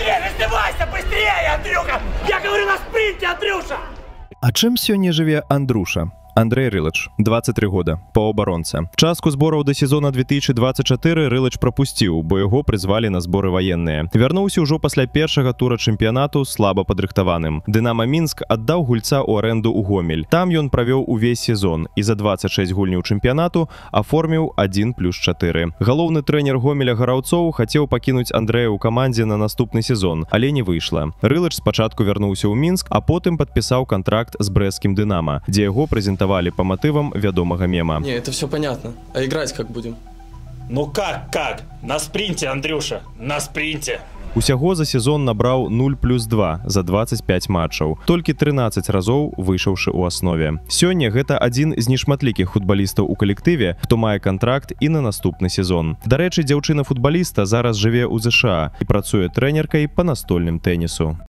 Андрей, раздевайся быстрее, Андрюха! Я говорю на спринте, Андрюша! А чым сёння жыве Андруша? Андрей Рылач, 23 года, паўабаронца. Частку збораў да сезона 2024 Рылач прапусціў, бо яго прызвалі на зборы ваенныя. Вярнуўся ўжо пасля першага тура чэмпіянату слаба падрыхтаваным. Дынама Мінск аддаў гульца ў арэнду ў Гомель. Там ён правёў увесь сезон і за 26 гульняў чэмпіянату аформіў 1+4. Галоўны трэнер Гомеля Гараўцоў хацеў пакінуць Андрэя ў камандзе на наступны сезон, але не выйшла. Рылач спачатку вярнуўся ў Мінск, а потым падпісаў кантракт з брэсцкім Дынама, дзе яго прэзентавалі по мотивам вядомага мема. Не, это все понятно. А играть как будем? Ну как? На спринте, Андрюша, на спринте. Усяго за сезон набраў 0+2 за 25 матчаў, толькі 13 разоў выйшаўшы ў аснове. Сёння гэта адзін з нешматлікіх футбалістаў у калектыве, хто мае кантракт і на наступны сезон. Дарэчы, дзяўчына футбаліста зараз жыве ў ЗША і працуе трэнеркай па настольным тэнісу.